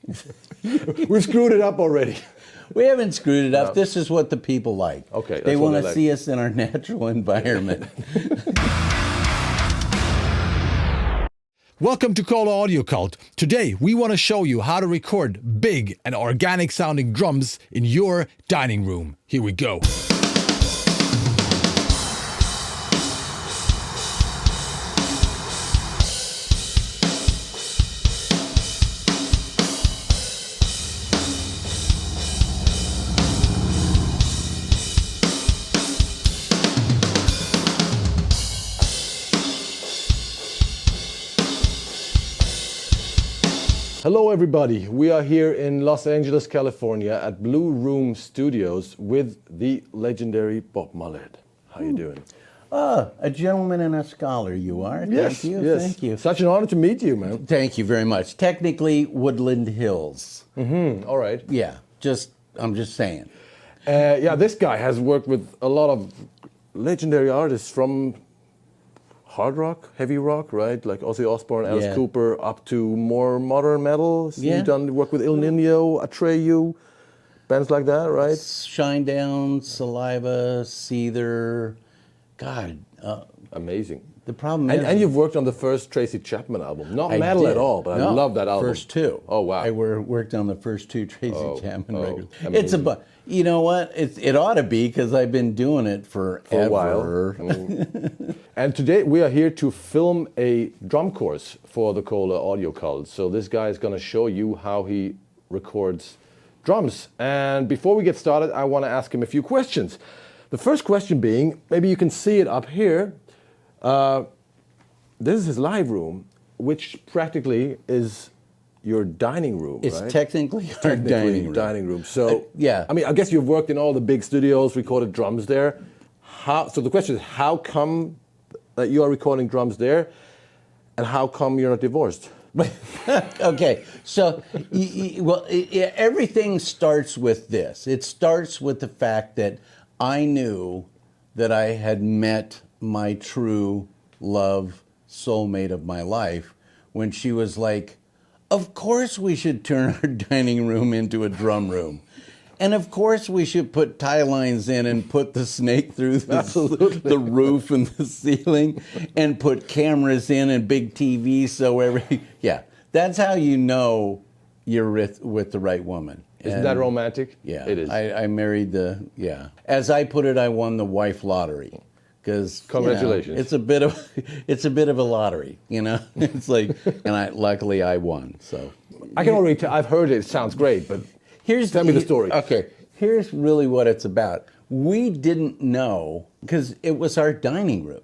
We've screwed it up already. We haven't screwed it up. No. This is what the people like. Okay, they that's what want they to like. see us in our natural environment. Welcome to Kohle Audio Cult. Today we want to show you how to record big and organic sounding drums in your dining room. Here we go. Hello everybody, we are here in Los Angeles, California at Blue Room Studios with the legendary Bob Marlette. How you doing? A gentleman and a scholar you are. Yes, Thank you. yes. Thank you. Such an honor to meet you, man. Thank you very much. Technically, Woodland Hills. All right. Yeah, I'm just saying. Yeah, this guy has worked with a lot of legendary artists from hard rock, heavy rock, right? Like Ozzy Osbourne, Alice Yeah. Cooper, up to more modern metal. So Yeah. You've done work with Il Nino, Atreyu, bands like that, right? Shinedown, Saliva, Seether. God, Amazing. the problem is... And you've worked on the first Tracy Chapman album. Not I metal did. at all, but No, I love that album. First two. Oh, wow. I worked on the first two Tracy Chapman records. amazing. It's you know what? It ought to be because I've been doing it forever. For a while. And today we are here to film a drum course for the Kohle Audio Cult. So this guy is going to show you how he records drums. And before we get started, I want to ask him a few questions. The first question being, maybe you can see it up here. This is his live room, which practically is your dining room, It's right? technically our dining room. So, yeah. I mean, I guess you've worked in all the big studios, recorded drums there. So the question is, how come that you are recording drums there, and how come you're not divorced? Okay, so everything starts with this. It starts with the fact that I knew that I had met my true love, soulmate of my life, when she was like, of course we should turn our dining room into a drum room. And of course we should put tie lines in and put the snake through the roof and the ceiling and put cameras in and big TVs so that's how you know you're with the right woman. Isn't that romantic? Yeah. It is. I married as I put it, I won the wife lottery. Because Congratulations. it's a bit of a lottery, you know. It's like, and luckily I won. So I can already tell, I've heard it, it sounds great, but tell me the story. Okay, here's really what it's about. We didn't know, because it was our dining room.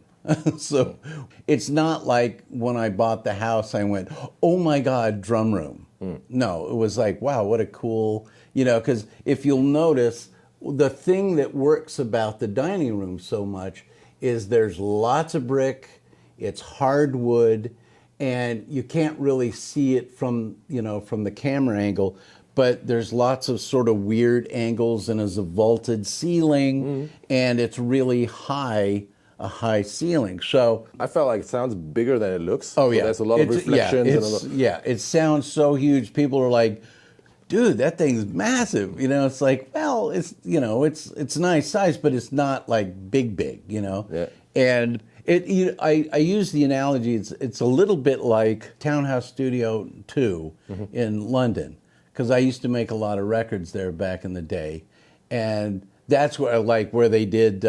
So it's not like when I bought the house, I went, oh my God, drum room. No, it was like, wow, what a cool, because if you'll notice, the thing that works about the dining room so much is there's lots of brick, it's hardwood, and you can't really see it from the camera angle, but there's lots of sort of weird angles, and there's a vaulted ceiling, and it's really a high ceiling. So I felt like it sounds bigger than it looks. oh So yeah, there's a lot of reflections. It sounds so huge. People are like, dude, that thing's massive. It's like, well, it's it's nice size, but it's not like big. Yeah. And I use the analogy. It's a little bit like Townhouse Studio 2 in London, because I used to make a lot of records there back in the day, and that's where they did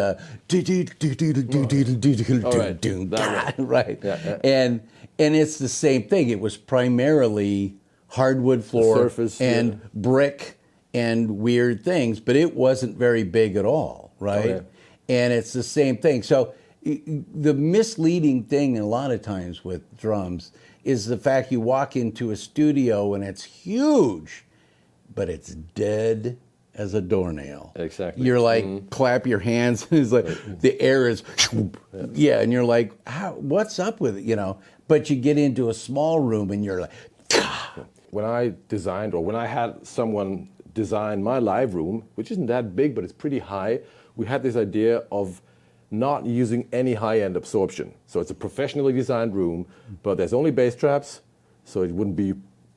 right, Yeah. and it's the same thing. It was primarily hardwood floor surface, and brick and weird things, but it wasn't very big at all, right? Okay. And it's the same thing. So the misleading thing a lot of times with drums is the fact you walk into a studio and it's huge, but it's dead as a doornail. Exactly. You're like, clap your hands, and it's like, the air is, and you're like, what's up with it, But you get into a small room and you're like, When I designed, or when I had someone design my live room, which isn't that big, but it's pretty high, we had this idea of not using any high-end absorption. So it's a professionally designed room, but there's only bass traps, so it wouldn't be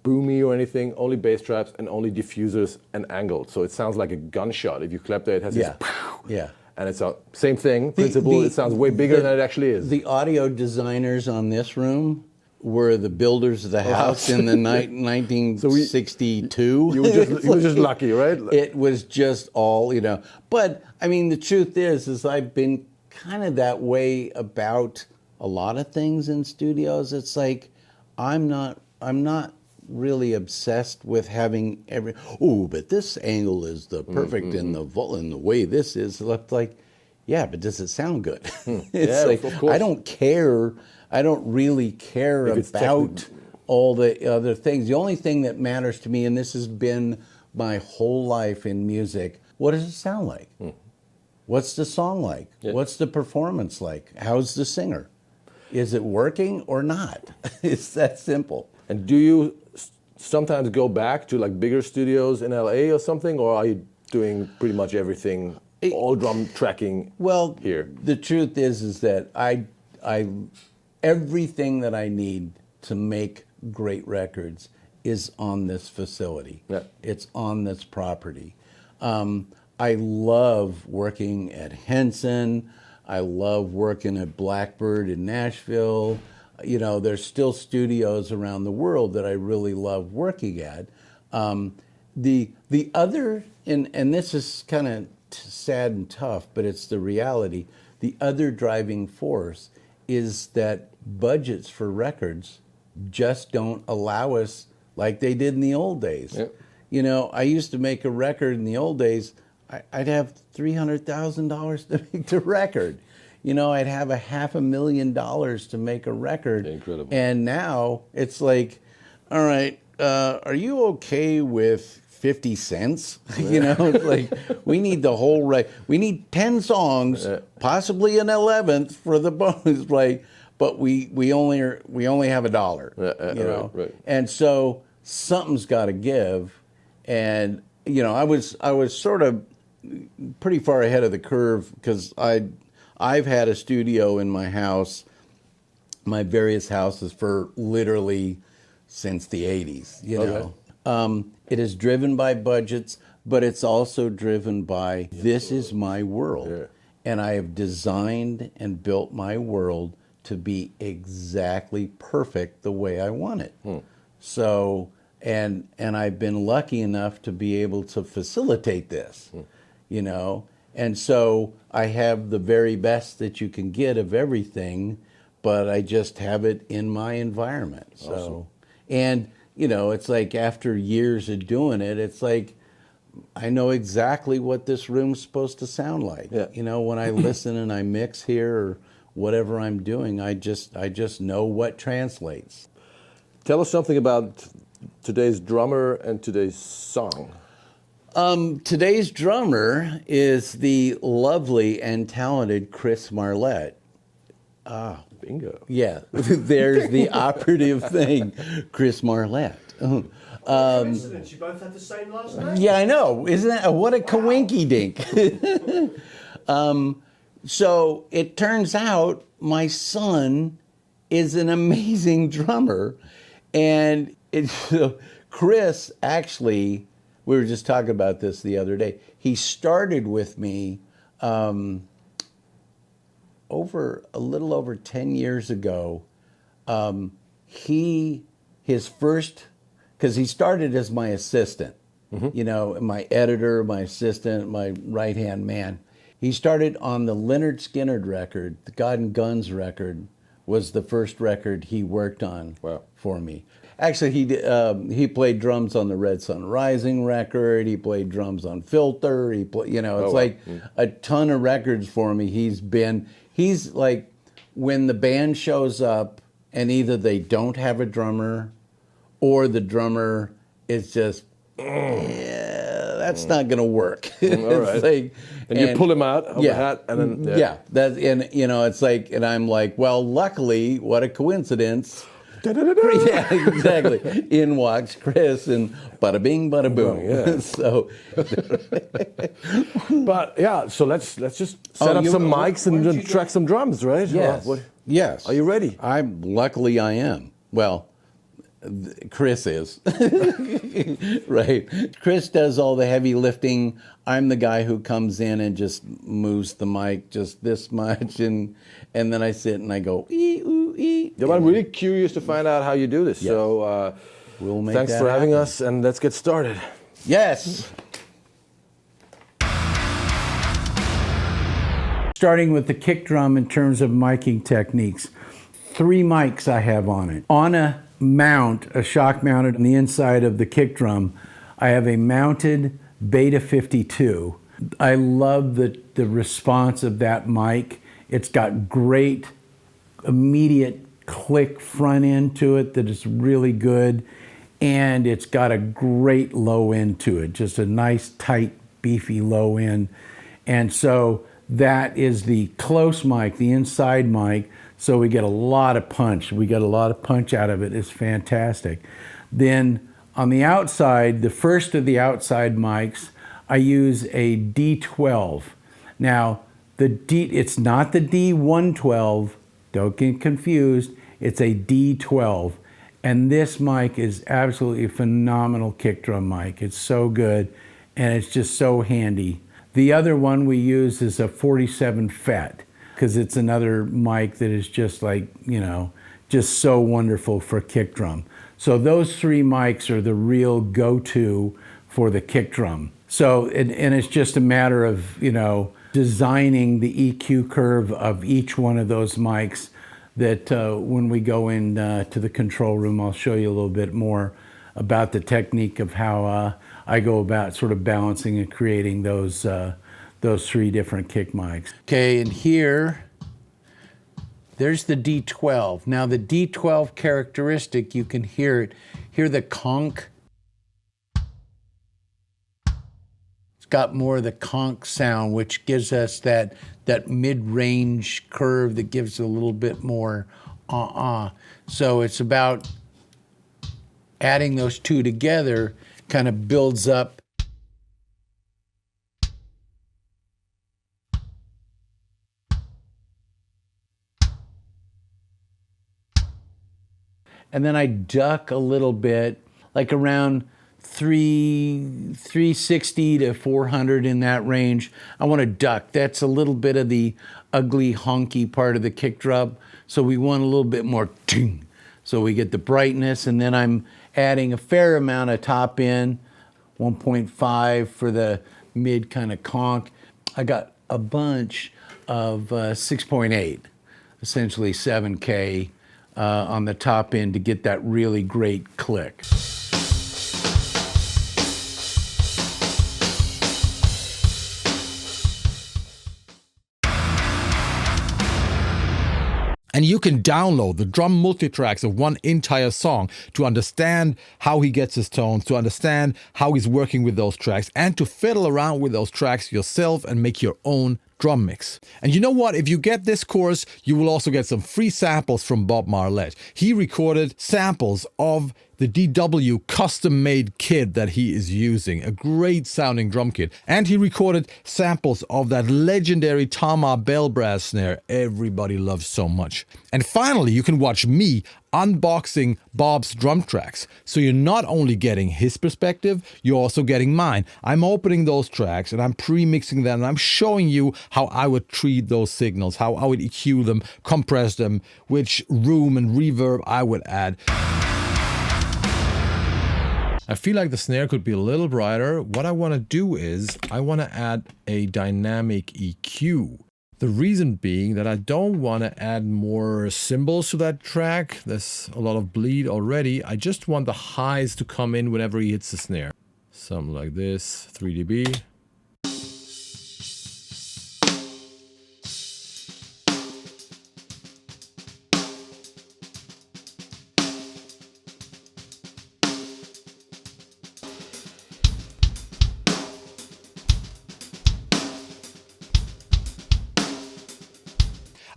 boomy or anything, only bass traps and only diffusers and angled. So it sounds like a gunshot. If you clap there, it has this pow. Yeah. And it's a same thing, principle. It sounds way bigger than it actually is. The audio designers on this room were the builders of the house in the 1962. You were just lucky, right? It was just all, you know. But, I mean, the truth is I've been kind of that way about a lot of things in studios. It's like, I'm not really obsessed with having but this angle is the perfect in the way this is. It's like, yeah, but does it sound good? It's like, of course. I don't care. I don't really care about all the other things. The only thing that matters to me, and this has been my whole life in music, what does it sound like? What's the song like? Yeah. What's the performance like? How's the singer? Is it working or not? It's that simple. And do you sometimes go back to like bigger studios in LA or something, or are you doing pretty much everything, all drum tracking here? The truth is that I everything that I need to make great records is on this facility. Yeah. It's on this property. I love working at Henson. I love working at Blackbird in Nashville. You know, there's still studios around the world that I really love working at. The other, and this is kind of sad and tough, but it's the reality. The other driving force is that budgets for records just don't allow us like they did in the old days. Yep. You know, I used to make a record in the old days. I'd have $300,000 to make the record. You know, I'd have $500,000 to make a record. Incredible. And now it's like, all right, are you okay with 50 cents? You know, it's like, we need the whole we need 10 songs, possibly an 11th for the bonus, right? But we only have $1, you know. Right. And so something's got to give. And you know, I was sort of pretty far ahead of the curve because I've had a studio in my house, my various houses, for literally since the 80s, you know. It is driven by budgets, but it's also driven by this is my world. Yeah. And I have designed and built my world to be exactly perfect the way I want it. So, and I've been lucky enough to be able to facilitate this, you know. And so I have the very best that you can get of everything, but I just have it in my environment. So, Awesome. And, you know, it's like after years of doing it, it's like I know exactly what this room's supposed to sound like. Yeah. You know, when I listen and I mix here or whatever I'm doing, I just know what translates. Tell us something about today's drummer and today's song. Today's drummer is the lovely and talented Chris Marlette. Bingo. Yeah, there's the operative thing, Chris Marlette. Coincidence, you both had the same last name? Yeah, I know. Isn't that what a coinky dink? So it turns out my son is an amazing drummer, and Chris actually, we were just talking about this the other day. He started with me over a little over 10 years ago. His first, because he started as my assistant, you know, my editor, my assistant, my right-hand man. He started on the Leonard Skinner record. The God and Guns record was the first record he worked on for me. Actually, he played drums on the Red Sun Rising record. He played drums on Filter. He played, you know, it's a ton of records for me. He's like, when the band shows up and either they don't have a drummer or the drummer is just, that's not going to work. All right. Like, and you pull him out of the hat, and then and you know, it's like, and I'm like, well, luckily, what a coincidence. Yeah, exactly. In walks Chris, and bada bing, bada boom. Yeah. So, but yeah, so let's just set up some mics and track some drums, right? Yes. Yes. Are you ready? Luckily I am. Well, Chris is. Right. Chris does all the heavy lifting. I'm the guy who comes in and just moves the mic just this much, and then I sit and I go, ee, ooh, ee. Yeah, but I'm really curious to find out how you do this. Yes. So We'll make thanks that for having happen. us, and let's get started. Yes. Starting with the kick drum in terms of miking techniques. 3 mics I have on it. On a mount, a shock mounted on the inside of the kick drum, I have a mounted Beta 52. I love the response of that mic. It's got great immediate click front end to it that is really good, and it's got a great low end to it, just a nice tight beefy low end. And so that is the close mic, the inside mic, so we get a lot of punch. We get a lot of punch out of it. It's fantastic. Then on the outside, the first of the outside mics, I use a D12. Now, it's not the D112, don't get confused, it's a D12. And this mic is absolutely a phenomenal kick drum mic. It's so good, and it's just so handy. The other one we use is a 47 FET, because it's another mic that is just like, just so wonderful for kick drum. So those 3 mics are the real go-to for the kick drum. So, and it's just a matter of, designing the EQ curve of each one of those mics that when we go in to the control room, I'll show you a little bit more about the technique of how I go about sort of balancing and creating those 3 different kick mics. Okay, and here, there's the D12. Now the D12 characteristic, you can hear the conch. It's got more of the conch sound, which gives us that mid-range curve that gives a little bit more So it's about adding those 2 together, kind of builds up and then I duck a little bit, like around 360 to 400 in that range. I want to duck. That's a little bit of the ugly, honky part of the kick drum. So we want a little bit more ting. So we get the brightness, and then I'm adding a fair amount of top end, 1.5 for the mid kind of conch. I got a bunch of 6.8, essentially 7K on the top end to get that really great click. And you can download the drum multitracks of one entire song to understand how he gets his tones, to understand how he's working with those tracks, and to fiddle around with those tracks yourself and make your own drum mix. And you know what? If you get this course, you will also get some free samples from Bob Marlette. He recorded samples of the DW custom-made kit that he is using, a great sounding drum kit. And he recorded samples of that legendary Tama bell brass snare everybody loves so much. And finally, you can watch me unboxing Bob's drum tracks. So you're not only getting his perspective, you're also getting mine. I'm opening those tracks and I'm pre-mixing them, and I'm showing you how I would treat those signals, how I would EQ them, compress them, which room and reverb I would add. I feel like the snare could be a little brighter. What I want to do is I want to add a dynamic EQ. The reason being that I don't want to add more cymbals to that track. There's a lot of bleed already. I just want the highs to come in whenever he hits the snare. Something like this, 3 dB.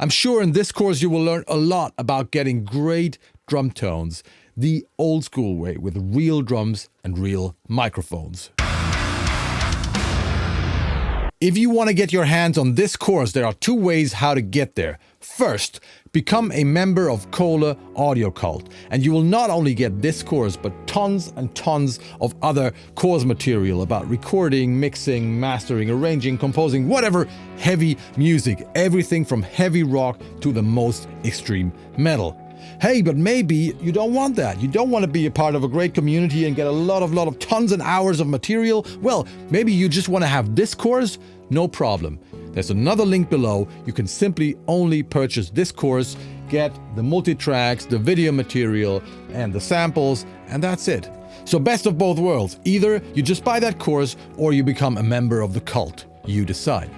I'm sure in this course you will learn a lot about getting great drum tones the old school way, with real drums and real microphones. If you want to get your hands on this course, there are two ways how to get there. First, become a member of Kohle Audio Cult, and you will not only get this course, but tons and tons of other course material about recording, mixing, mastering, arranging, composing, whatever heavy music, everything from heavy rock to the most extreme metal. Hey, but maybe you don't want that. You don't want to be a part of a great community and get a lot of tons and hours of material. Well, maybe you just want to have this course. No problem. There's another link below. You can simply only purchase this course, get the multi-tracks, the video material, and the samples, and that's it. So best of both worlds. Either you just buy that course or you become a member of the cult. You decide.